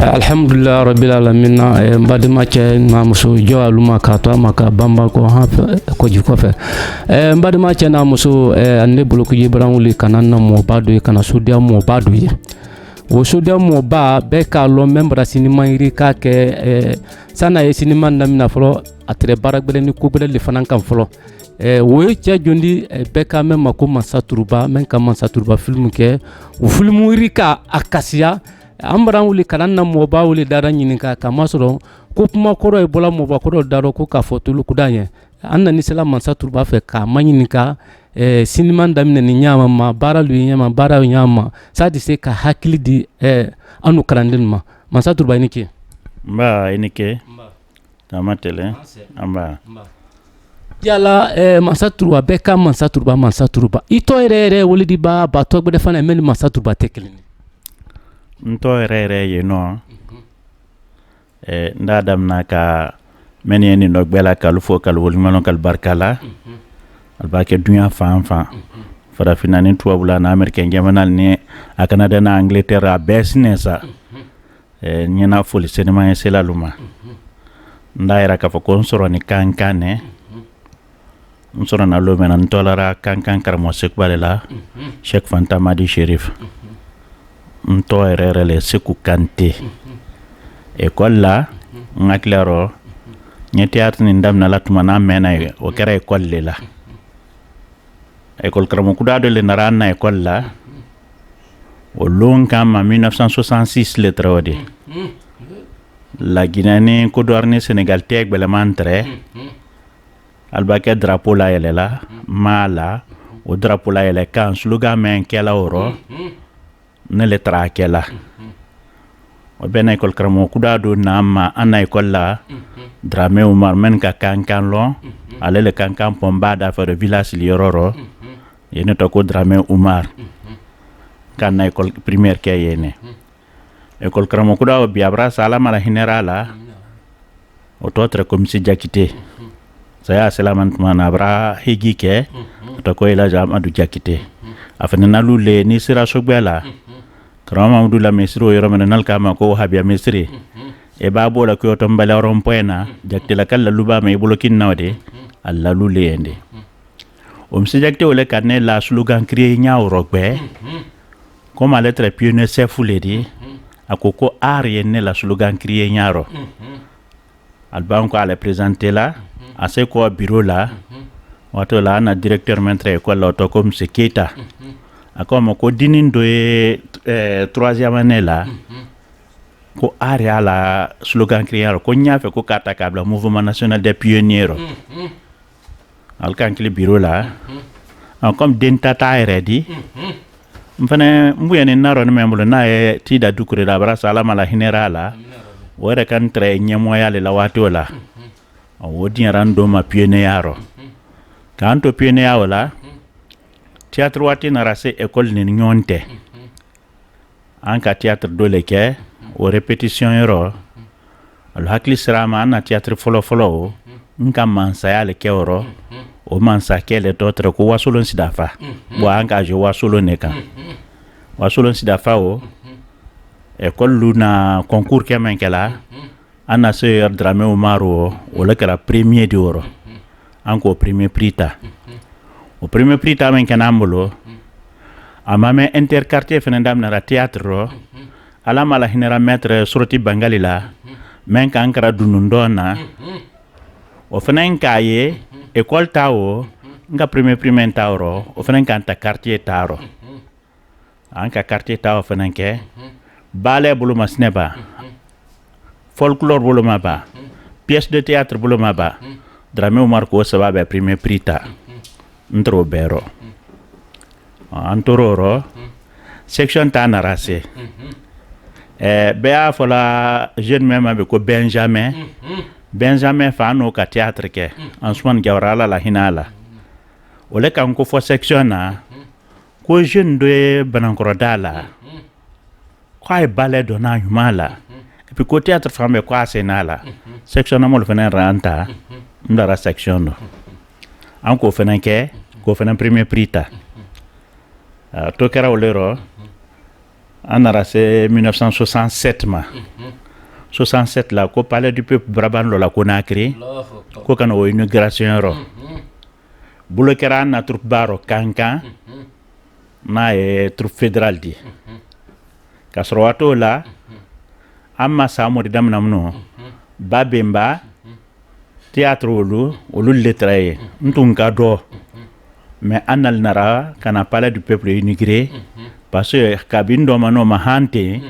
Alhamdulillah rabbil alamin mbadima che na muso jo aluma ka to maka bamba ko ha ko ji ko fe mbadima che na muso anne bulu ko jibran wuli kanan na mo badu kana sudia mo badu ye wo sudia mo ba be ka lo membra sinima iri ka ke sana ye sinima ndamina folo atre baragbele ni ko bele le fanan kan folo wo che jondi be ka men mako masaturuba men ka masaturuba film ke wo film iri ka akasia ambaran wuli kanan na moba wuli dara nyininka kama soro ko kuma koro e bola moba koro daro ko ka fotulu kudanye anna ni sala mansa turba fe ka manyininka siniman damne ni nyama ma bara lu nyama bara nyama sadi se ka hakili di anu karandin ma mansa turba inike inike tamatele amba yala mansa turba be ka mansa turba ito ere wuli di ba to gbe defana men mansa turba tekelini nto rere yeno ndadam naka meneni no bela kal fo kal wol mano kal barkala albake dunya fa fara finani tuwabula na americain jamanal ni a canada na angleterre a business nyina foli senema sela luma ndaira ka fa konsoro ni kankane nsoro na lo menan tolara kankan karmo sek balela Sheikh Fanta Madi Sherif nto erere seku kante école la ngaklero ñeti at ni ndam na latuma na mena o kera école le la école kramo kudado le narana école la o long kam 1966 le trawadi la Guinée ko dorni Sénégal tek bele mantre albake drapeau la yelela mala o drapeau la yele kan sluga men kela oro ne le trakela o bena école kramo kudado na ma ana école la Dramé Oumar men ka kankan lo ale le kankan pomba da fa de village liororo yene to ko Dramé Oumar kan na école primaire ke yene école kramo kudado biabra sala mala generala o totre comme si jakité saya selaman mana bra higi ke to ko ila jam adu jakité afana nalule ni sira sogbela krama mudula mesro yoro menal kama ko habia mesri e babo la ko to mbala rompoena jakti la kala luba me bulokin nawde alla lule ende si jakti ole kanne la slogan créer nyaaw rogbe comme la lettre pionnier sefuledi akoko arienne la slogan créer nyaaro alban ko ala présenter la ase ko bureau la wato la na directeur maître école la to comme seketa akoma ko dinin do troisième année là ko area la slogan créer ko nyafe ko kata kabla mouvement national des pionniers alkan kli bureau là comme denta ready mfane mbuyene naro ne membulo na ti da dukure da bara sala mala generala wore kan tre nyemoya le la watola wodi rando ma pionnier yaro kanto pionnier wala théâtre wati na rase école ni nyonte anka théâtre dole ke o répétition yoro al hakli srama na théâtre folo nka mansa yale ke oro o mansa ke le d'autre ko wasolon sidafa bo anka je wasolo neka wasolon sidafa o école luna concours ke menkela ana se Dramé Oumar o le kala premier de oro anko premier prix ta o premier prix ta men kanambulo amame interquartier fenendam na théâtre ala mala hinera maître surati bangalila men kan kara dunundona o fenen kaye école tawo nga premier prix men tawro o fenen kan ta quartier taro anka quartier tawo fenen ke ballet bulu masneba folklore bulu maba pièce de théâtre bulu maba Dramé Oumar ko sababe premier prix ta ntro bero antororo section ta narase bea fola jeune même avec ko Benjamin fano ka théâtre ke Ansoumane Gawrala la hinala ole kan ko fo section na ko jeune de banankoro dala ko ay ballet dona humala et puis ko théâtre famé ko asenala section na mo le fenen ranta ndara section no anko fenen ke ko fenen premier prix ta to kera olero anara c'est 1967 ma 67 la ko palais du peuple Braban lo la Conakry ko kana o inauguration ro bulo kera na troupe baro kankan na troupe fédéral di kasrowato la amma samori dam namno babemba théâtre olu lettraye ntunka do mais anal nara kana palais du peuple inauguré parce que kabin do mano mahante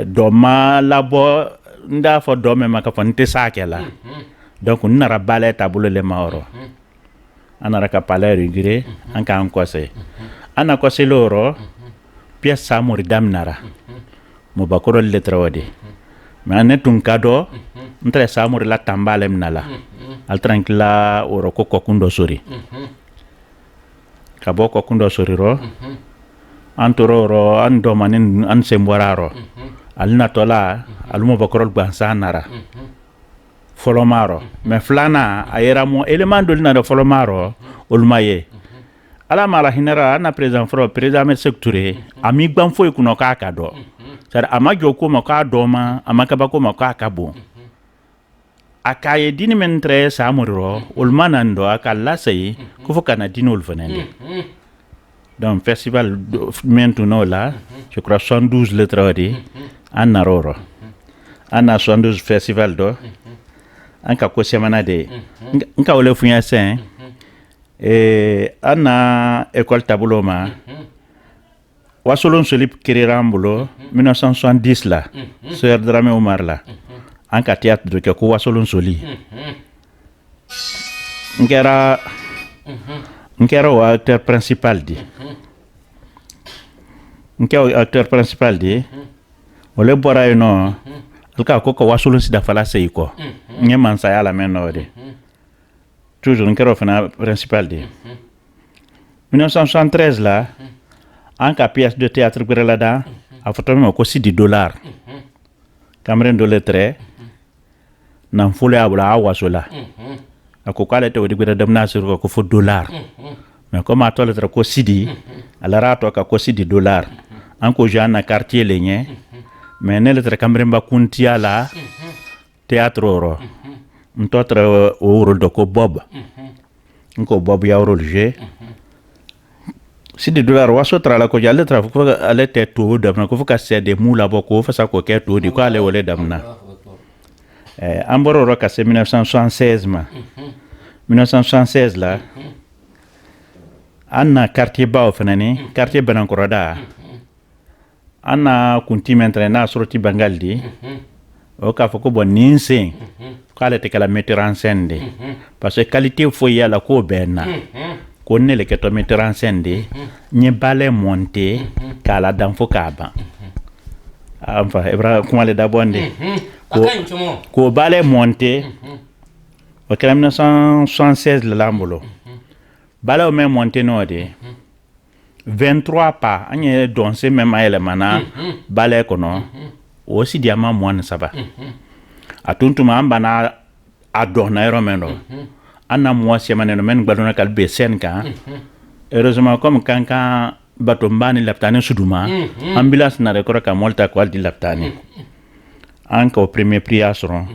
do ma labo nda fo do me maka fonte sakela donc nara balé tabulo le maoro anara ka palais inauguré anka en conseil ana conseil loro pièce samori dam nara mo bakoro lettre wadi mais anetun kado ntre samori la tambalem nala al tranquilla oro ko kundo sori kabo ko kundo sori ro antororo ando manin an semboraro alna tola almo bakoro gbansanara folomaro mais flana ayera mo element dolina de folomaro olmaye ala mala hinera na président fro président me sectouré ami gbam foy kuno ka kado sar ama joko ma ka doma ama ka bako ma ka kabo akaye dini mentre samuro ulmanando akalla sey ko fokana dinol fenende donc festival maintenant là je crois 72 le tradi anna roro anna 72 festival do anka ko semana de nka wole funya sen anna école tabuloma wasolon solip kirirambulo 1970 là sœur Dramé Omar là anka théâtre de ko wasolon soli ngera wa acteur principal di acteur principal di ole bora no alka ko wasolon sida fala sey ko ngeman sa yala menno de toujours ngero fana principal di 1973 là anka pièce de théâtre grelada a fotomo ko $6 Cameroun de lettre nan fule abula awasola ako kala te wodi gura damna sur ko fo $, mais comme atole tra ko sidi ala rato ka ko $6 anko jana quartier lenye mais ne lettre Cameroun ba kuntia la théâtre oro ntotre o rôle de ko bob nko bob ya rôle je $6 waso tra la ko jalle tra ko ale te to damna ko ka cede mula boko fa sa ko ke to di ko ale wole damna amboro roka c'est 1976 ma 1976 là anna quartier bao fanani quartier Banankoroda anna kunti mentre na sorti bangaldi o ka foko bon ninse kala te kala metteur en scène de parce que qualité fo yala ko benna ko ne le keto metteur en scène de nye balé monté kala dan fo kaba enfin ebra kuma le dabonde ko balé monté au 1976 le lambolo balé o même monté no de 23 pas anye danser même à mana balé kono aussi diamant moine saba atuntuma ambana adona romeno anna moi semane no men gbadona kalbe senka heureusement comme kankan bato mbani laptane suduma ambulance na rekora ka molta kwal di laptane anka au premier prix asron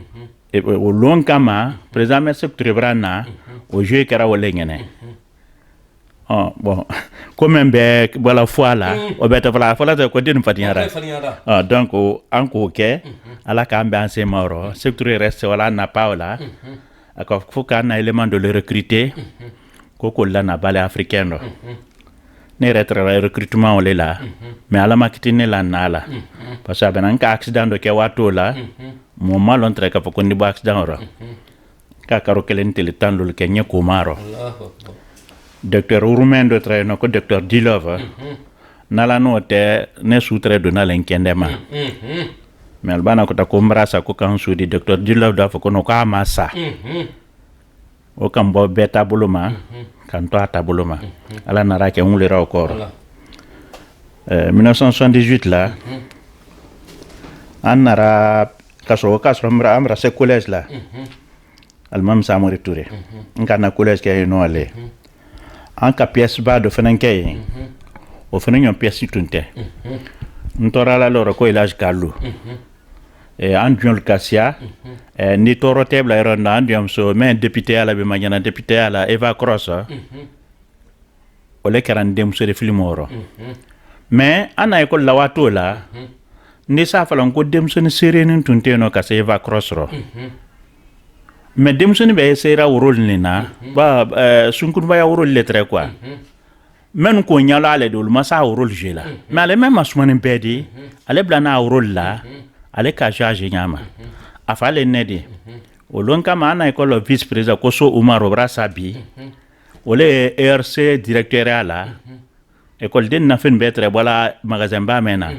et au long kama président merci trebrana au jeu kara wolengene bon comme be wala fois là o beta fala ko din fatiara donc anko ke ala ka ambiance moro secteur reste wala na paola ako fuka na élément de le recruter koko la na balé africain ne retra recrutement on là mais ala makitine la nala parce que ben ka accident de ke wato la mo malon tre ka ko ndi ba accident ora ka karo kelen tele tan lol ke nyako maro docteur roumain de train ko docteur Dilov nala no te ne soutre de nalen kendema mais albana ko ta ko mbrasa ko kan sudi docteur Dilov da ko no ka massa o kan bo beta buluma kan to ata buluma ala nara ke on le ra encore 1978 là anara kaso amra se collège là almam Samori Touré ngana collège ke no ale en ka pièce ba do fenenke o fenenyo pièce tunte ntora la loro ko ilage kalu Andrew Kassia ni toro tebla ironda andiam so men député ala be magana député ala Eva Cross ole karan dem so de filmoro mais ana ko lawato la ni sa falan ko dem so ni serenin tunteno ka Eva Cross ro mais dem so ni be sera rôle ni na ba sunkun ba ya rôle letre quoi men ko nyala ale dol masa rôle jela mais ale même asumane bedi ale blana rôle la ale ka charge nyama afale nedi olon kama ana ko le vice président ko so Umar Obrasabi ole ERC directeur ala école den na fen betre wala magasin ba mena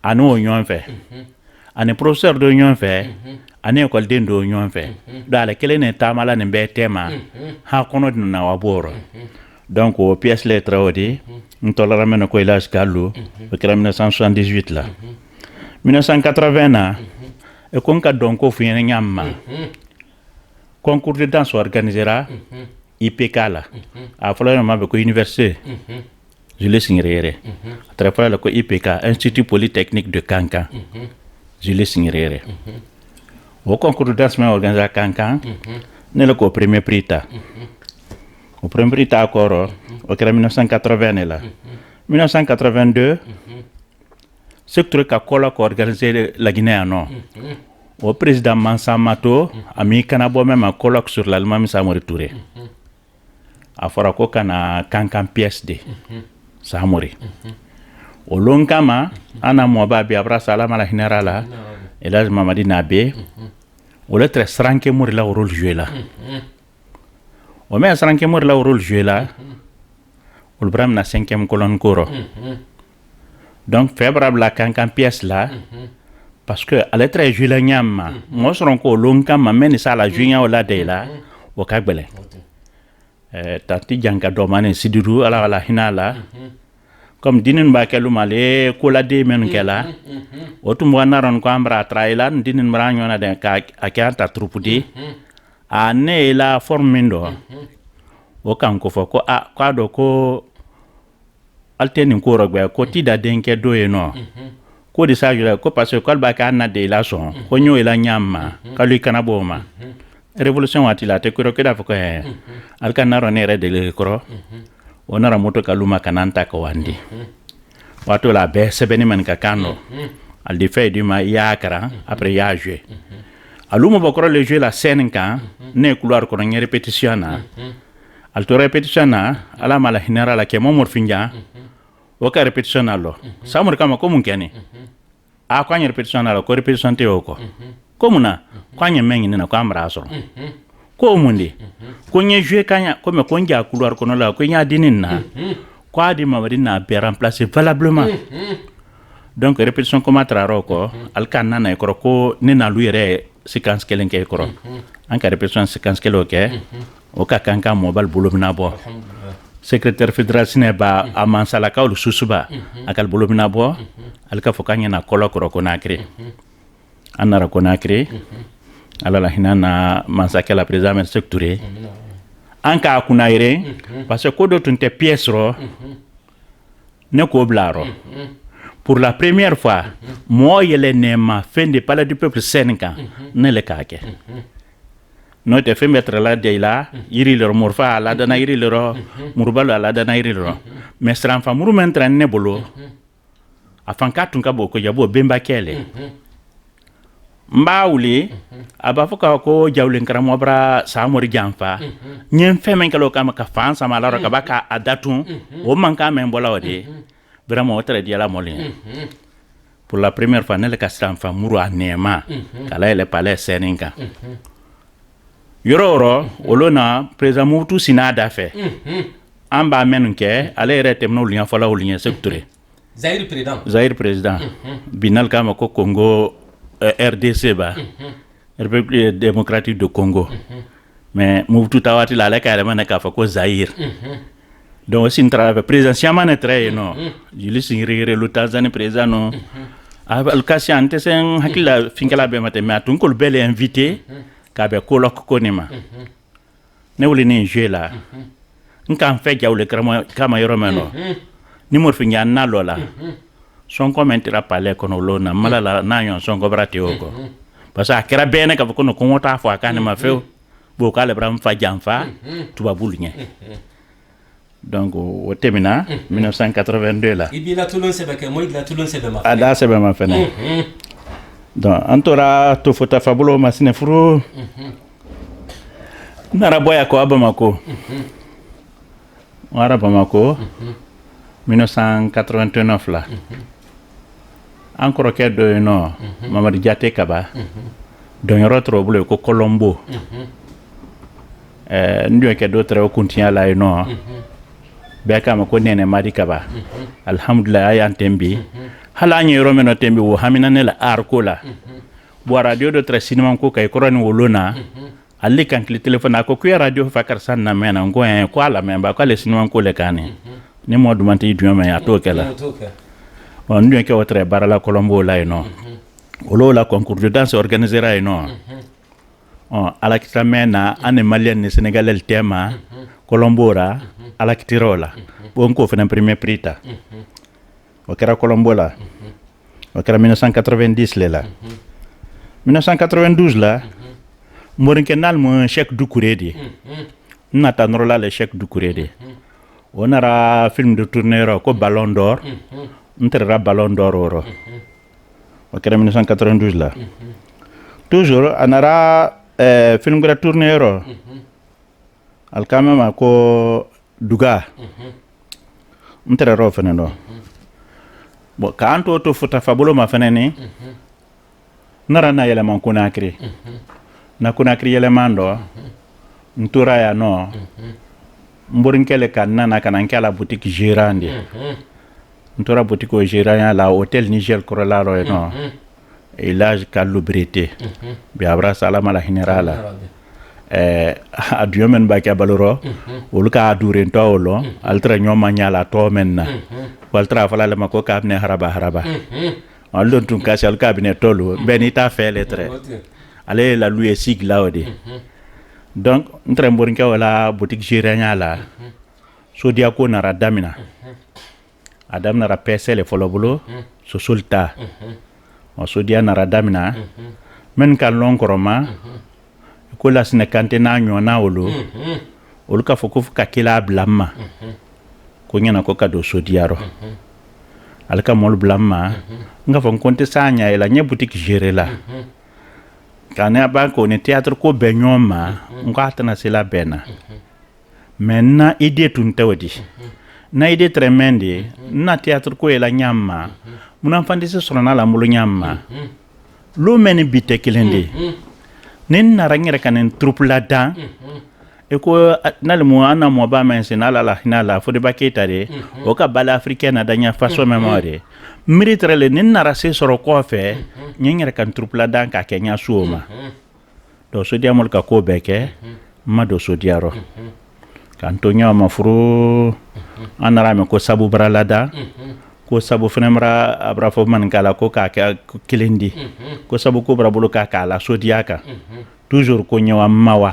anu union fait ane professeur de union fait ane école den do union fait dale kele ne tamala ne be tema ha kono na waboro donc au pièce lettre odi ntolara mena ko ilage gallo au 1978 là 1980 na e konka donko fuyene nyamma concours de danse organisera IPK la a fala ma be ko université Jules Singirere très fala ko IPK Institut Polytechnique de Kankan Jules Singirere au concours de danse ma organisera Kankan ne le ko premier prix ta au premier prix ta encore au 1980 là 1982 secteur ka kola ko organiser la Guinée non au président Mansa Mato a mis kanabo même un colloque sur l'Allemagne Samori Touré a fora ko kana Kankan PSD Samori o lonkama ana mo ba bi abra salama la generala elage Mamadi Nabe o le très sranke mori la rôle joué là o mais sranke mori la rôle joué là o le bram na 5e colonne koro donc favorable la Kankan pièce là parce que elle est très jouée nyama moi seron ko lonka ma men ça la junya wala de là o kagbele tati janka do mané sidiru ala hinala comme dinin ba kelu male ko la de men kala o tum wana ron ko ambra trailan dinin mra nyona de ka akanta troupe a ne la formindo o kan ko foko a kwado ko alteni ko rogbe ko tida denke doye no ko de sa jura ko parce que kolba ka na de la son ko nyo ela nyama kalu kana boma révolution watila te ko da foko al kana ro ne re de le kro onara moto kaluma kananta ko wandi wato la be sebeni man ka kano al de fait du ma yakara après ya jouer aluma bokro le jouer la scène kan ne couloir ko ne répétition na al to répétition na ala mala general ke mo morfinja o ka répétition allo samur kama ko mun kene a ko répétition allo ko répétition te o ko komuna ko mengi na ko amra so ko mundi ko nye jouer kanya ko me ko nja couloir ko no la ko nya dinin na ko adi ma wadina be remplacer valablement donc répétition ko matraro ko al kanna na ko ne na luyere séquence kelen ke ko an ka répétition séquence kelo ke o ka kanka mobile bulumna bo secrétaire fédéral sineba amansala ka susuba akal bulumna bo al ka fokanya na kolo ko na cré anara ko na cré ala la hinana mansaka la président sectouré anka kuna ire parce que ko do tunte pièce ro ne ko blaro pour la première fois moi yele nema fin de palais du peuple sénégal ne le kake no te fe mettre la de la iri le morfa la dana iri le ro murbalo la dana iri le ro mais stran fa muru mentra ne bolo afan katun ka boko jabo bemba kele mbawli aba foka ko jawlen karamo bra samori jamfa nyem fe men kalo kama ka fan sama la ro ka baka adatun o manka men bola wade vraiment très dia la molin pour la première fois ne le kastan fa muru anema kala ele palais seninga yororo olona président Mobutu sinada fait amba menunke ale rete no lian fala olien secteur Zaire président binal kama ko Congo RDC ba République démocratique du Congo mais Mobutu tawati la le kare man ka fa ko Zaire donc aussi un travail présidentiellement très non Jules Singirere le Tanzanie président non al kasi ante sen hakila finkala be mate ma tun ko bele invité kabe kolok konima ne wuli ni jela nkan fe jawle kama yoro meno ni mor fi nyan na lola son commentera parler kono lona mala la na yon son go brate oko parce que kera bene ka ko no ko ta fo akane ma feu bo kala bram fa jamfa tuba bulnya donc au termina 1982 là ibila tulon sebe ke moy la tulon sebe ma ada sebe ma fene donc antora to fota fabulo masine furo nara boya ko abamako wara bamako 1989 là encore que de no Mamadou Diaté Kaba donc retro bule ko Colombo ndio ke d'autres au continent là no be kama ko nene Madi Kaba alhamdulillah ya tembi hala nyi romeno tembi wo hamina ne la arko la bo radio de tres cinéma ko kay koroni wolona alli kan kli téléphone ko ku radio fakar sanna mena ngo en ko ala memba ko le cinéma ko le kane ni mo dumanti du me atoke la on ndio ke wotre barala Colombo la no olo la concours de danse organisé ra no ala kitamena ane malien ni sénégalais tema Colombo ra ala kitirola bon ko fena premier prix ta o kera Colombo la o kera 1990 le la 1992 la morin kenal mo Cheikh Doucouré na tanrola le Cheikh Doucouré on ara film de tournée ko Ballon d'Or entre Ballon d'Or oro o kera 1992 la toujours anara film de tournée oro al kamama ko duga entre ro feneno bo kanto to futa fabulo ma feneni nara na yele man Conakry na Conakry yele mando ntura ya no mborin kele kan nana kanan kala boutique Gérandi ntura boutique o Gérandi la hôtel Niger Corolla ro no elage Kaloubrité bi abra salama la generala adiomen ba ka baloro uluka aduren to olo altra nyoma nyala to menna waltra fala le mako kabne haraba allon tun kasal cabinet tolo benita fait lettre allez la louer sigla odi donc entre mborinka wala boutique Gérania la so dia ko na radamina adam na rapese le folobolo so sulta o so dia na radamina men kan lon koroma ko la sine kante na nyona wolo oluka foko ka kila blamma ko nyana ko kado so diaro alka mol blamma nga fon konte sanya ela nye boutique Géré la kana ba ko ne théâtre ko benyoma ngata na sila bena menna idée tun tawdi na idée tremende na théâtre ko ela nyamma muna fandi se sona la mulu nyamma lo meni bite kilende nin na rangere kanen troupe la dan e ko nal mo ana mo ba men sin ala la hinala fo de baketare o ka bala africaine danya façon mémoire méritre le nin na rase soro ko fe nyengere kan troupe la dan ka kenya suoma do so diamol ka ko beke ma do so diaro kan to nyama furo anara me ko sabu bralada ko sabu fenemra abra fo man kala ko ka kilindi ko sabu ko bra bulu ka kala so diaka toujours ko nyawa mawa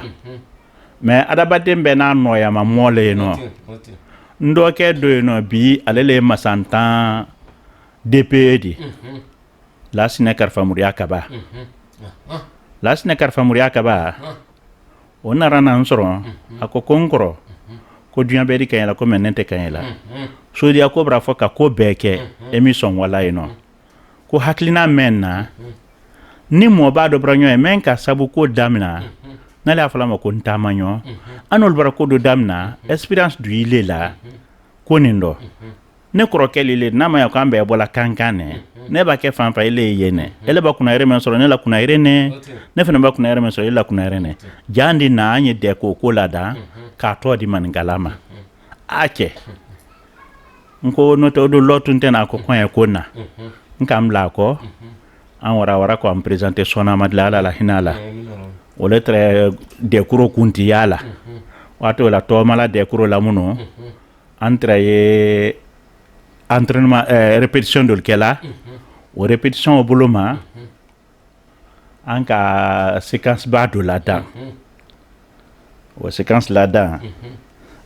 mais adabadem be na no ya ma mole no ndo ke do no bi alele masantan DPD la sinekar famuria kaba la sinekar famuria kaba onara na nsoro akokonkoro ko dunya beri kan la ko menente kan la so dia ko bra fo ka ko beke emission wala ino ko haklina menna ni mo ba do branyo e men ka sabu ko damna na la fala ma ko ntamanyo anol bara ko do damna experience du ile la ko nindo ne krokeli le na ma ya ko ambe bola kankane ne ba ke fan fa ile yene ele ba kuna ire men so ne la kuna ire ne fena ba kuna ire men so ile la kuna ire ne jandi na anye de ko la da ka to di man galama ake nko no to do lotun tena ko kon e konna nkam la ko an wara ko am présenter sona madla la hinala o letre de kuro kunti yala wato la to mala de kuro la muno entre entraînement répétition de kela o répétition au boloma anka séquence ba do la dan o séquence la dan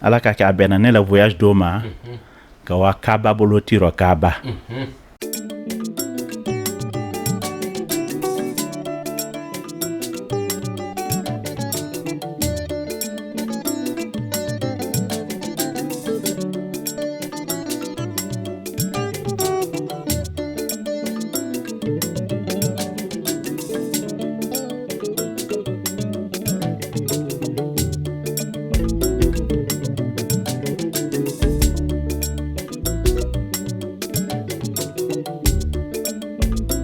ala ka ka benane la voyage doma ka wa kaba bolo tiro kaba